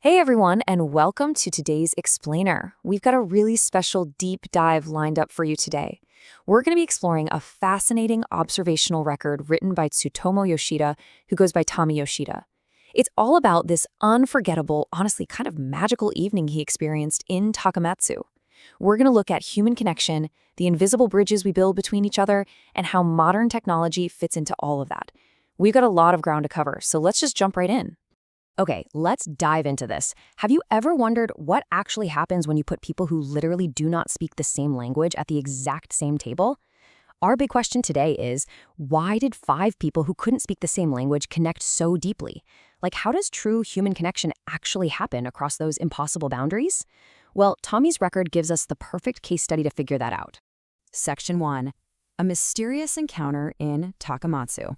Hey everyone, and welcome to today's Explainer. We've got a really special deep dive lined up for you today. We're going to be exploring a fascinating observational record written by Tsutomu Yoshida, who goes by Tommy Yoshida. It's all about this unforgettable, honestly kind of magical evening he experienced in Takamatsu. We're going to look at human connection, the invisible bridges we build between each other, and how modern technology fits into all of that. We've got a lot of ground to cover, so let's just jump right in. Okay, let's dive into this. Have you ever wondered what actually happens when you put people who literally do not speak the same language at the exact same table? Our big question today is, why did five people who couldn't speak the same language connect so deeply? Like, how does true human connection actually happen across those impossible boundaries? Well, Tommy's record gives us the perfect case study to figure that out. Section 1. A mysterious encounter in Takamatsu.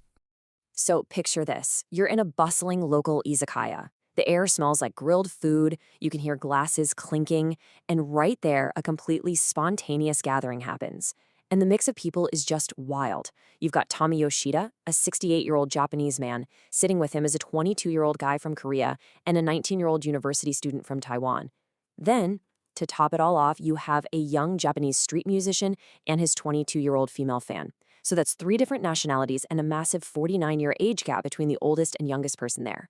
So picture this. You're in a bustling local izakaya. The air smells like grilled food, you can hear glasses clinking, and right there, a completely spontaneous gathering happens. And the mix of people is just wild. You've got Tommy Yoshida, a 68-year-old Japanese man, sitting with him is a 22-year-old guy from Korea and a 19-year-old university student from Taiwan. Then, to top it all off, you have a young Japanese street musician and his 22-year-old female fan. So that's three different nationalities and a massive 49-year age gap between the oldest and youngest person there.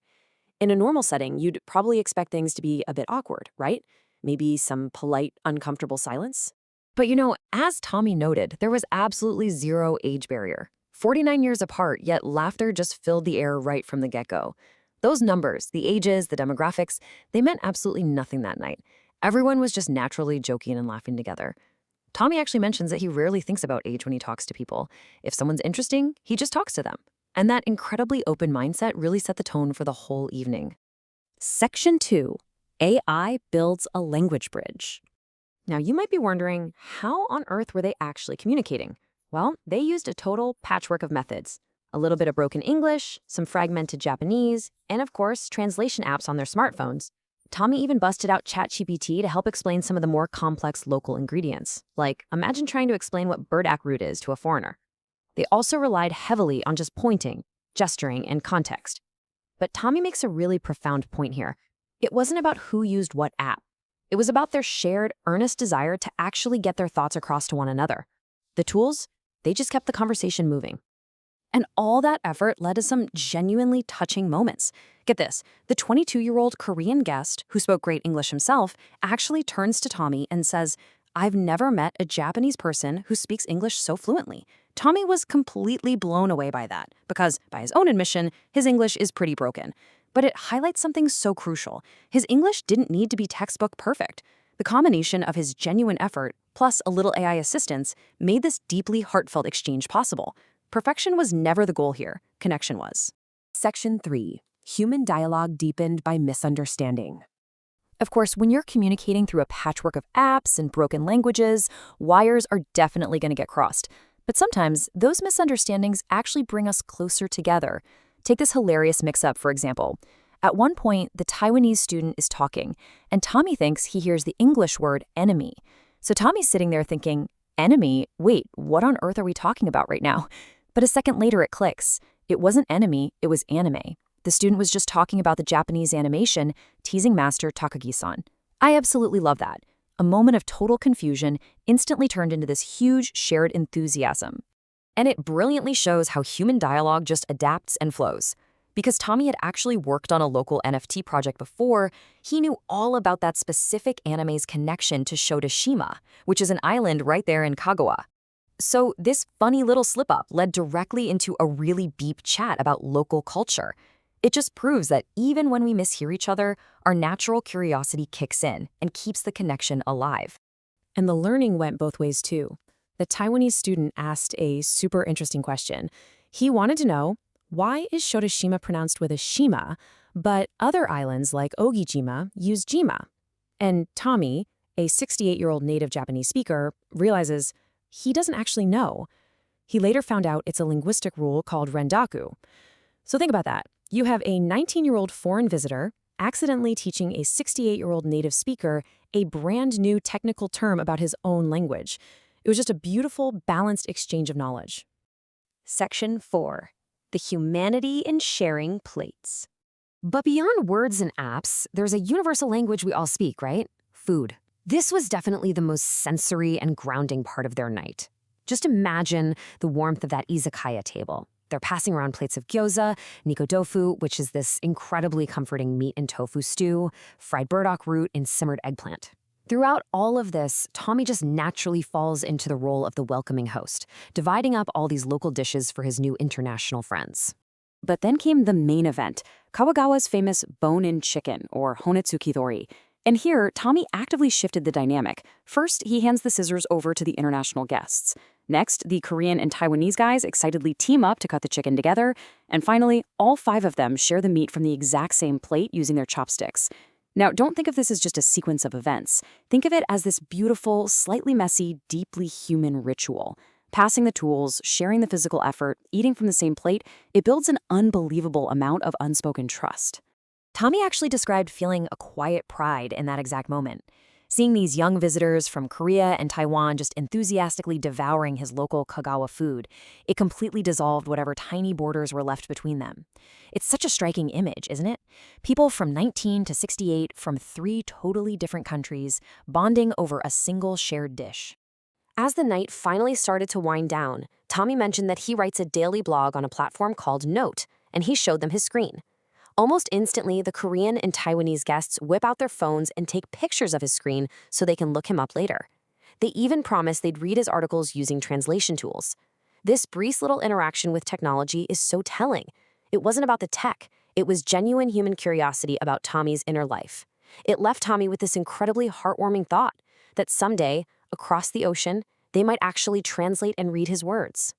In a normal setting, you'd probably expect things to be a bit awkward, right? Maybe some polite, uncomfortable silence? But as Tommy noted, there was absolutely zero age barrier. 49 years apart, yet laughter just filled the air right from the get-go. Those numbers, the ages, the demographics, they meant absolutely nothing that night. Everyone was just naturally joking and laughing together. Tommy actually mentions that he rarely thinks about age when he talks to people. If someone's interesting, he just talks to them. And that incredibly open mindset really set the tone for the whole evening. Section 2. AI builds a language bridge. Now, you might be wondering, how on earth were they actually communicating? Well, they used a total patchwork of methods. A little bit of broken English, some fragmented Japanese, and of course, translation apps on their smartphones. Tommy even busted out ChatGPT to help explain some of the more complex local ingredients. Like, imagine trying to explain what burdock root is to a foreigner. They also relied heavily on just pointing, gesturing, and context. But Tommy makes a really profound point here. It wasn't about who used what app. It was about their shared, earnest desire to actually get their thoughts across to one another. The tools, they just kept the conversation moving. And all that effort led to some genuinely touching moments. Get this, the 22-year-old Korean guest, who spoke great English himself, actually turns to Tommy and says, "I've never met a Japanese person who speaks English so fluently." Tommy was completely blown away by that, because, by his own admission, his English is pretty broken. But it highlights something so crucial. His English didn't need to be textbook perfect. The combination of his genuine effort, plus a little AI assistance, made this deeply heartfelt exchange possible. Perfection was never the goal here. Connection was. Section 3. Human dialogue deepened by misunderstanding. Of course, when you're communicating through a patchwork of apps and broken languages, wires are definitely going to get crossed. But sometimes, those misunderstandings actually bring us closer together. Take this hilarious mix-up, for example. At one point, the Taiwanese student is talking, and Tommy thinks he hears the English word enemy. So Tommy's sitting there thinking, enemy? Wait, what on earth are we talking about right now? But a second later it clicks. It wasn't enemy, it was anime. The student was just talking about the Japanese animation, teasing master Takagi-san. I absolutely love that. A moment of total confusion instantly turned into this huge shared enthusiasm. And it brilliantly shows how human dialogue just adapts and flows. Because Tommy had actually worked on a local NFT project before, he knew all about that specific anime's connection to Shotashima, which is an island right there in Kagawa. So this funny little slip-up led directly into a really deep chat about local culture. It just proves that even when we mishear each other, our natural curiosity kicks in and keeps the connection alive. And the learning went both ways too. The Taiwanese student asked a super interesting question. He wanted to know, why is Shotashima pronounced with a shima, but other islands like Ogijima use jima? And Tommy, a 68-year-old native Japanese speaker, realizes he doesn't actually know. He later found out it's a linguistic rule called rendaku. So think about that. You have a 19-year-old foreign visitor accidentally teaching a 68-year-old native speaker a brand new technical term about his own language. It was just a beautiful, balanced exchange of knowledge. Section 4. The humanity in sharing plates. But beyond words and apps, there's a universal language we all speak, right? Food. This was definitely the most sensory and grounding part of their night. Just imagine the warmth of that izakaya table. They're passing around plates of gyoza, nikodofu, which is this incredibly comforting meat and tofu stew, fried burdock root, and simmered eggplant. Throughout all of this, Tommy just naturally falls into the role of the welcoming host, dividing up all these local dishes for his new international friends. But then came the main event, Kawagawa's famous bone-in chicken, or honetsukidori. And here, Tommy actively shifted the dynamic. First, he hands the scissors over to the international guests. Next, the Korean and Taiwanese guys excitedly team up to cut the chicken together. And finally, all 5 of them share the meat from the exact same plate using their chopsticks. Now, don't think of this as just a sequence of events. Think of it as this beautiful, slightly messy, deeply human ritual. Passing the tools, sharing the physical effort, eating from the same plate, it builds an unbelievable amount of unspoken trust. Tommy actually described feeling a quiet pride in that exact moment. Seeing these young visitors from Korea and Taiwan just enthusiastically devouring his local Kagawa food, it completely dissolved whatever tiny borders were left between them. It's such a striking image, isn't it? People from 19 to 68 from 3 totally different countries, bonding over a single shared dish. As the night finally started to wind down, Tommy mentioned that he writes a daily blog on a platform called Note, and he showed them his screen. Almost instantly, the Korean and Taiwanese guests whip out their phones and take pictures of his screen so they can look him up later. They even promised they'd read his articles using translation tools. This brief little interaction with technology is so telling. It wasn't about the tech. It was genuine human curiosity about Tommy's inner life. It left Tommy with this incredibly heartwarming thought that someday, across the ocean, they might actually translate and read his words.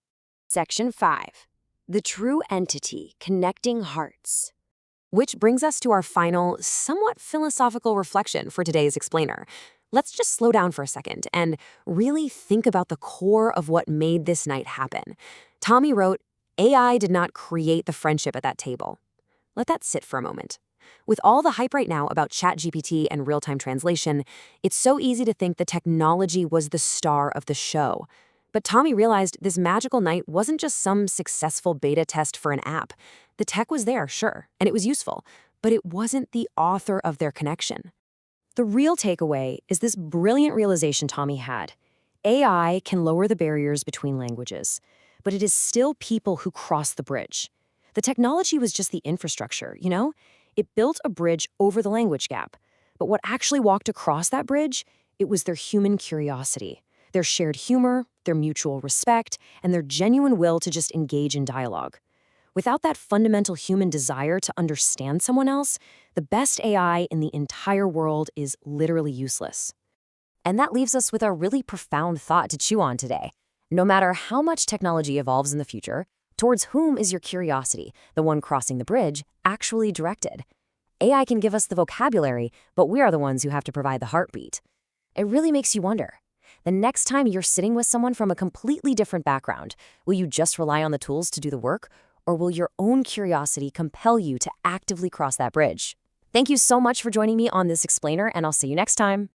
Section 5. The true entity connecting hearts. Which brings us to our final, somewhat philosophical reflection for today's explainer. Let's just slow down for a second and really think about the core of what made this night happen. Tommy wrote, AI did not create the friendship at that table. Let that sit for a moment. With all the hype right now about ChatGPT and real-time translation, it's so easy to think the technology was the star of the show. But Tommy realized this magical night wasn't just some successful beta test for an app. The tech was there, sure, and it was useful, but it wasn't the author of their connection. The real takeaway is this brilliant realization Tommy had. AI can lower the barriers between languages, but it is still people who cross the bridge. The technology was just the infrastructure, you know? It built a bridge over the language gap. But what actually walked across that bridge, it was their human curiosity, their shared humor, their mutual respect, and their genuine will to just engage in dialogue. Without that fundamental human desire to understand someone else, the best AI in the entire world is literally useless. And that leaves us with a really profound thought to chew on today. No matter how much technology evolves in the future, towards whom is your curiosity, the one crossing the bridge, actually directed? AI can give us the vocabulary, but we are the ones who have to provide the heartbeat. It really makes you wonder. The next time you're sitting with someone from a completely different background, will you just rely on the tools to do the work, or will your own curiosity compel you to actively cross that bridge? Thank you so much for joining me on this explainer, and I'll see you next time.